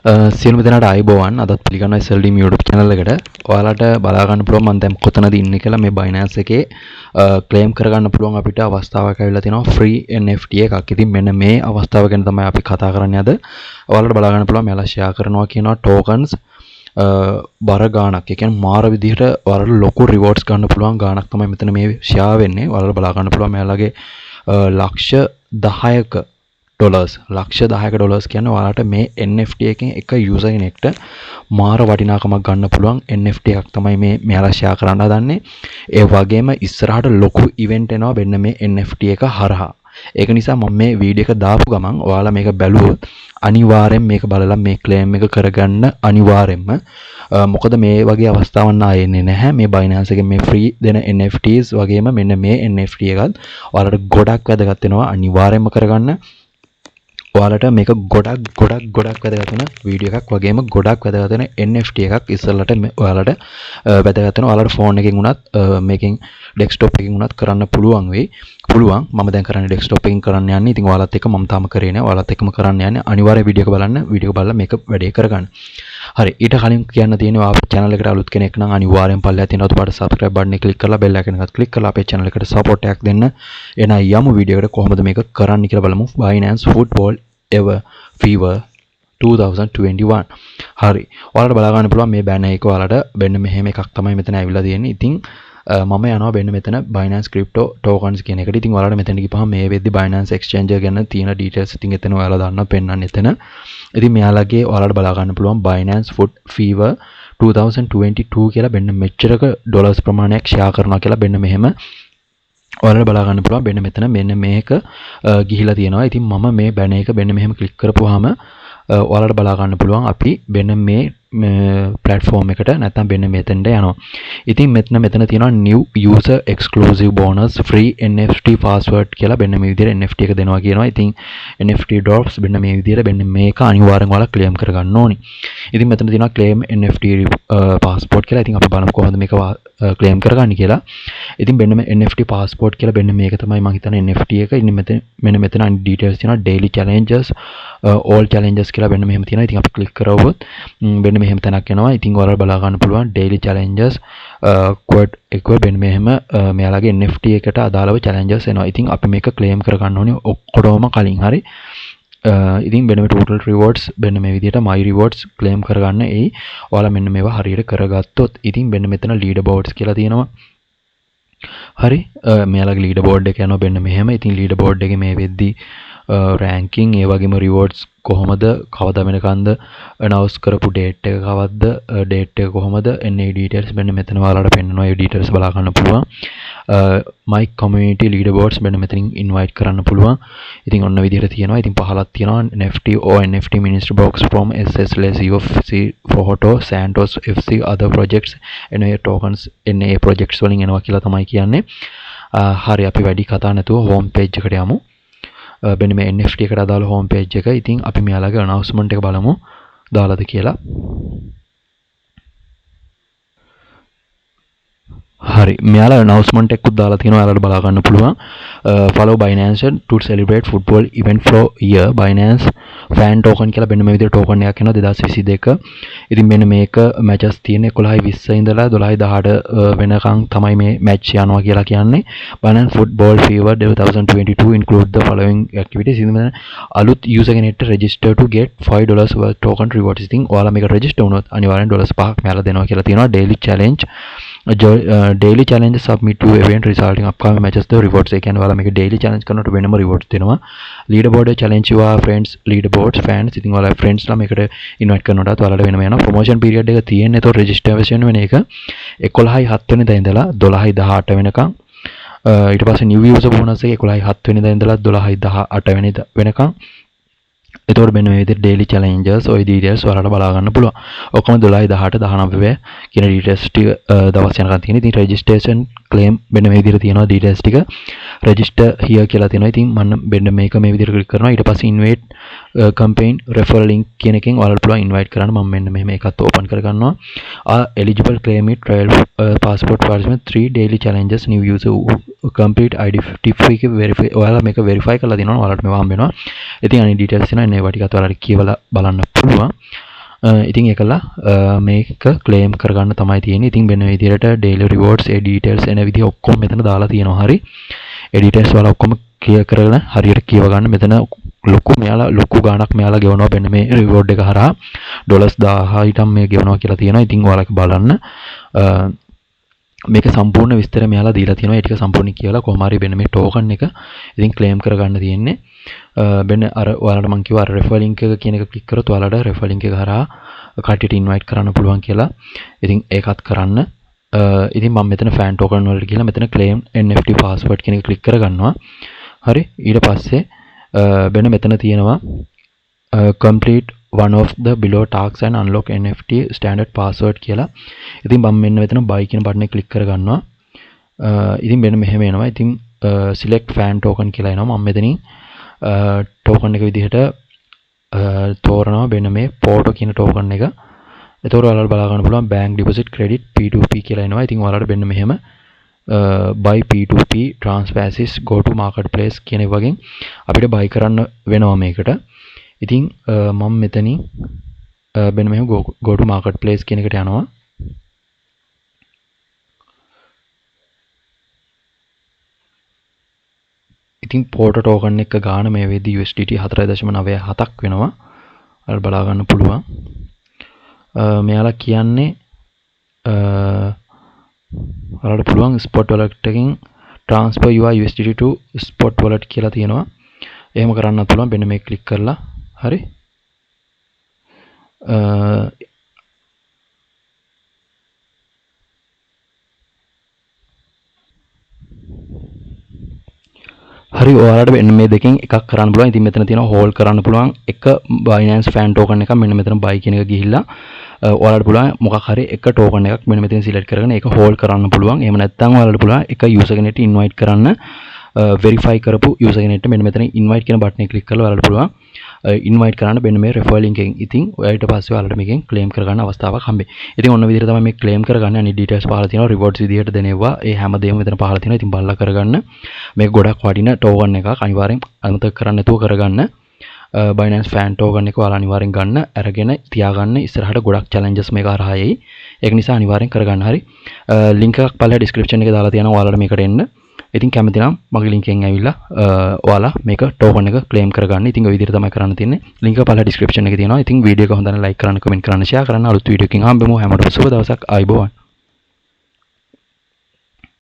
සියලුම දෙනාට ආයුබෝවන්. අදත් පිළිගන්නවා SLDM YouTube channel එකට. ඔයාලට බලා ගන්න පුළුවන් මම දැන් කොතනද ඉන්නේ කියලා මේ BINANCE එකේ claim කරගන්න පුළුවන් අපිට අවස්ථාවක් ඇවිල්ලා තියෙනවා free NFT එකක්. ඉතින් මෙන්න මේ අවස්ථාව ගැන තමයි අපි කතා කරන්නේ අද. ඔයාලට බලා ගන්න පුළුවන් මෙයාලා share කරනවා කියනවා tokens බර ගාණක්. ඒ කියන්නේ මාර විදිහට ඔයාලට ලොකු rewards ගන්න පුළුවන් ගාණක් තමයි මෙතන මේ share වෙන්නේ. ඔයාලට බලා ගන්න පුළුවන් මෙයාලගේ ලක්ෂ 10ක ලක්ෂ 10ක ඩොලර්ස් කියන්නේ ඔයාලට මේ NFT එකෙන් එක යූසර් කෙනෙක්ට මාර වටිනාකමක් ගන්න පුළුවන් NFT එකක් තමයි මේ මෙයාලා ෂෙයා කරන්න හදන්නේ. ඒ වගේම ඉස්සරහට ලොකු ඉවෙන්ට් එනවා වෙන්න මේ NFT එක හරහා. ඒක නිසා මම මේ වීඩියෝ එක දාපු ගමන් ඔයාලා මේක බැලුවොත් අනිවාර්යෙන් මේක බලලා මේ ක්ලේම් එක කරගන්න අනිවාර්යෙන්ම. මොකද මේ වගේ අවස්ථාවක් ආයෙන්නේ නැහැ. මේ BINANCE එකෙන් මේ free දෙන NFTs වගේම මෙන්න මේ NFT එකත් ඔයාලට ගොඩක් වැදගත් වෙනවා අනිවාර්යෙන්ම කරගන්න. ඔයාලට මේක ගොඩක් වැදගත් වෙන වීඩියෝ එකක් වගේම ගොඩක් වැදගත් වෙන NFT එකක් ඉස්සෙල්ලට ඔයාලට වැදගත් වෙන ඔයාලට ෆෝන් එකකින් වුණත් මේකෙන් ඩෙස්ක්ටොප් එකකින් වුණත් කරන්න පුළුවන් වෙයි. මම දැන් කරන්නේ ඩෙස්ක්ටොප් එකකින් කරන්න යන්නේ. ඉතින් ඔයාලත් එක්ක මම තාම කරේ නෑ. ඔයාලත් එක්කම කරන්න යන්නේ. අනිවාර්යයෙන් වීඩියෝ එක බලන්න. වීඩියෝ එක බලලා මේක වැඩේ කරගන්න. හරි. ඊට කලින් කියන්න තියෙනවා අපේ channel එකට අලුත් කෙනෙක් නම් අනිවාර්යෙන් පල්ලෙහා තියෙන ඔතපාට subscribe button එක click කරලා bell icon එකත් click කරලා අපේ channel එකට support එකක් දෙන්න. එන යමු වීඩියෝ එකට කොහොමද මේක කරන්න කියලා බලමු. BINANCE football ever fever 2021. හරි. ඔයාලට බලා ගන්න පුළුවන් මේ බෑනර් එක ඔයාලට වෙන්න මෙහෙම එකක් තමයි මෙතන ඇවිල්ලා තියෙන්නේ. ඉතින් මම යනවා වෙන්න මෙතන BINANCE crypto tokens කියන එකට. ඉතින් ඔයාලට මෙතන ගිහපහම මේ වෙද්දි BINANCE exchange ගැන තියෙන details ඉතින් එතන ඔයාලා දාන්න පෙන්නන්නේ එතන. ඉතින් මෙයාලගේ ඔයාලට බලා ගන්න පුළුවන් BINANCE foot fever 2022 කියලා වෙන්න මෙච්චරක ඩොලර්ස් ප්‍රමාණයක් ෂෙයා කරනවා කියලා වෙන්න මෙහෙම ඔයාලට බලා ගන්න පුළුවන් වෙන්න මෙතන මෙන්න මේක ගිහිලා තියෙනවා. ඉතින් මම මේ බෑනර් එක වෙන්න මෙහෙම ක්ලික් කරපුවාම ඔයාලට බලා ගන්න පුළුවන් අපි වෙන්න මේ platform එකට නැත්නම් වෙන්න මෙතෙන්ට යනවා. ඉතින් මෙතන තියෙනවා new user exclusive bonus free NFT password කියලා වෙන්න මේ විදිහට NFT එක දෙනවා කියනවා. ඉතින් NFT drops වෙන්න මේ විදිහට වෙන්න මේක අනිවාර්යෙන් ඔයාලා claim කරගන්න ඕනි. ඉතින් මෙතන තියෙනවා claim NFT passport කියලා. ඉතින් අපි බලමු කොහොමද මේක claim කරගන්නේ කියලා. ඉතින් වෙන්න මේ NFT passport කියලා වෙන්න මේක තමයි මම හිතන්නේ NFT එක. ඉතින් මෙන්න මෙතන details තියෙනවා daily challenges all challenges කියලා වෙන්න මෙහෙම තියෙනවා. ඉතින් අපි click කරවුවොත් වෙන්න මෙහෙම තැනක් එනවා. ඉතින් ඔයාලා බලා ගන්න පුළුවන් daily challenges quote එක වෙන්න මෙහෙම මෙයාලගේ NFT එකට අදාළව challenges එනවා. ඉතින් අපි මේක claim කරගන්න ඕනේ ඔක්කොටම කලින්. හරි. ඉතින් වෙන මේ total rewards වෙන මේ විදිහට my rewards claim කරගන්න එයි. ඔයාලා මෙන්න මේවා හරියට කරගත්තොත් ඉතින් වෙන මෙතන leaderboards කියලා තියෙනවා. හරි. මෙයාලගේ leaderboard එක යනවා වෙන්න මෙහෙම. ඉතින් leaderboard එකේ මේ වෙද්දි ranking ඒ වගේම rewards කොහොමද කවදා වෙනකන්ද announce කරපු date එක කවද්ද date එක කොහොමද එන්නේ details මෙන්න මෙතන ඔයාලට පෙන්නනවා. ඒ details බලා ගන්න පුළුවන්. my community leaderboards මෙන්න මෙතනින් invite කරන්න පුළුවන්. ඉතින් ඔන්න විදිහට තියෙනවා. ඉතින් පහලක් තියෙනවා NFT or NFT ministry box from SSLS UFC Photo Santos FC other projects NA tokens NA projects වලින් එනවා කියලා තමයි කියන්නේ. හරි අපි වැඩි කතා නැතුව home page එකට යමු. වෙන මේ NFT එකට අදාළ home page එක. ඉතින් අපි මෙයාලගේ announcement එක බලමු දාලාද කියලා. හරි. මෙයාලා announcement එකකුත් දාලා තියෙනවා. ඔයාලට බලා ගන්න පුළුවන්. follow BINANCE to celebrate football event for year BINANCE fan token කියලා වෙන මේ විදිහට token එකක් එනවා 2022. ඉතින් මෙන්න මේක matches තියෙන 11:20 ඉඳලා 12:18 වෙනකන් තමයි මේ match යනවා කියලා කියන්නේ. BINANCE football fever 2022 include the following activities. ඉතින් අලුත් user කෙනෙක්ට register to get $5 worth token rewards. ඉතින් ඔයාලා මේක register වුණොත් අනිවාර්යෙන් $5ක් මෙයාලා දෙනවා කියලා තියෙනවා. daily challenge daily challenge submit to event resulting upcoming matches the rewards. ඒ කියන්නේ ඔයාලා මේක daily challenge කරනකොට වෙනම rewards දෙනවා. leaderboard challenge your friends leaderboards fans. ඉතින් ඔයාලා friends ලා මේකට invite කරනකොටත් ඔයාලට වෙනම යනවා. promotion period එක තියෙන්නේ. ඒතකොට registration වෙන එක 11/7 වෙනිදා ඉඳලා 12/18 වෙනකන්. ඊට පස්සේ new user bonus එක 11/7 වෙනිදා ඉඳලා 12/18 වෙනිදා වෙනකන්. එතකොට මෙන්න මේ විදිහට daily challenges ඔය details ඔයාලට බලා ගන්න පුළුවන්. ඔක්කොම 12 18 19 කියන details ටික දවස් යනකම් තියෙන. ඉතින් registration claim මෙන්න මේ විදිහට තියෙනවා details ටික. register here කියලා තියෙනවා. ඉතින් මම මෙන්න මේක මේ විදිහට click කරනවා. ඊට පස්සේ invite campaign referral link කියන එකෙන් ඔයාලට පුළුවන් invite කරන්න. මම මෙන්න මෙහෙම එකත් open කර ගන්නවා. eligible claim it trial passport participant 3 daily challenges new user complete identify එක verify ඔයාලා මේක verify කරලා දෙනවා. ඔයාලට මේවා හම්බ වෙනවා. ඉතින් අනිත් details තියෙනවා. ඒවා ටිකත් ඔයාලට කියවලා බලන්න පුළුවන්. ඉතින් ඒකලා මේක ක්ලේම් කරගන්න තමයි තියෙන්නේ. ඉතින් වෙන විදිහට daily rewards ඒ details එන විදිහ ඔක්කොම මෙතන දාලා තියෙනවා. හරි. ඒ details වල ඔක්කොම clear කරගෙන හරියට කියව ගන්න. මෙතන ලොකු ගාණක් මෙයාලා ගෙවනවා වෙන මේ reward එක හරහා $10,000 මේ ගෙවනවා කියලා තියෙනවා. ඉතින් ඔයාලා බලන්න මේක සම්පූර්ණ විස්තර මෙයාලා දීලා තියෙනවා. ඒ ටික සම්පූර්ණ කියලා කොහොම හරි වෙන මේ token එක ඉතින් claim කරගන්න තියෙන්නේ. වෙන අර ඔයාලට මම කිව්වා අර refer link එක කියන එක click කරොත් ඔයාලට refer link එක හරහා කට්ටියට invite කරන්න පුළුවන් කියලා. ඉතින් ඒකත් කරන්න. ඉතින් මම මෙතන fan token වලට ගිහලා මෙතන claim NFT password කියන එක click කරගන්නවා. හරි. ඊට පස්සේ වෙන මෙතන තියෙනවා complete one of the below tasks and unlock NFT standard password කියලා. ඉතින් මම මෙන්න මෙතන buy කියන බටන් එක click කරගන්නවා. ඉතින් මෙන්න මෙහෙම එනවා. ඉතින් select fan token කියලා එනවා. මම මෙතනින් token එක විදිහට තෝරනවා වෙන මේ photo කියන token එක. එතකොට ඔයාලට බලා ගන්න පුළුවන් bank deposit credit P2P කියලා එනවා. ඉතින් ඔයාලට වෙන්න මෙහෙම buy P2P transfer assist go to marketplace කියන එක වගේ අපිට buy කරන්න වෙනවා මේකට. ඉතින් මම මෙතනින් වෙන මෙහෙම go to marketplace කියන එකට යනවා. ඉතින් photo token එක ගාන මේ වෙද්දි USDT 4.97ක් වෙනවා. ඔයාලා බලා ගන්න පුළුවන්. මෙයාලා කියන්නේ ඔයාලට පුළුවන් spot wallet එකකින් transfer your USDT to spot wallet කියලා තියෙනවා. එහෙම කරන්නත් පුළුවන්. මෙන්න මේක click කරලා හරි. හරි ඔයාලට මෙන්න මේ දෙකෙන් එකක් කරන්න පුළුවන්. ඉතින් මෙතන තියෙනවා hold කරන්න පුළුවන් එක Binance fan token එකක්. මෙන්න මෙතන buy කියන එක ගිහිල්ලා ඔයාලට පුළුවන් මොකක් හරි එක token එකක් මෙන්න මෙතන select කරගෙන ඒක hold කරන්න පුළුවන්. එහෙම නැත්නම් ඔයාලට පුළුවන් එක user කෙනෙක්ට invite කරන්න verify කරපු user කෙනෙක්ට මෙන්න මෙතන invite කියන බටන් එක click කරලා ඔයාලට පුළුවන් invite කරන්න මෙන්න මේ refer link එකෙන්. ඉතින් ඔයාලට පස්සේ ඔයාලට මේකෙන් claim කරගන්න අවස්ථාවක් හම්බෙයි. ඉතින් ඔන්න විදිහට තමයි මේ claim කරගන්න අනිත් details පහලා තියෙනවා. rewards විදිහට දෙනවා. ඒ හැමදේම මෙතන පහලා තියෙනවා. ඉතින් බලලා කරගන්න. මේක ගොඩක් වටින token එකක්. අනිවාර්යෙන් අමතක කරන්න නැතුව කරගන්න. Binance fan token එක ඔයාලා අනිවාර්යෙන් ගන්න අරගෙන තියාගන්න. ඉස්සරහට ගොඩක් challenges මේක හරහා එයි. ඒක නිසා අනිවාර්යෙන් කරගන්න. හරි. link එකක් පල්ලා description එකේ දාලා තියෙනවා ඔයාලට මේකට එන්න. ඉතින් කැමති නම් මගේ link එකෙන් ඇවිල්ලා ඔයාලා මේක token එක claim කරගන්න. ඉතින් ඔය විදිහට තමයි කරන්න තියෙන්නේ. link එක පල්ලා description එකේ තියෙනවා. ඉතින් video එක හොඳට like කරන්න, comment කරන්න, share කරන්න. අලුත් video එකකින් හම්බෙමු. හැමෝටම සුබ දවසක්. ආයුබෝවන්.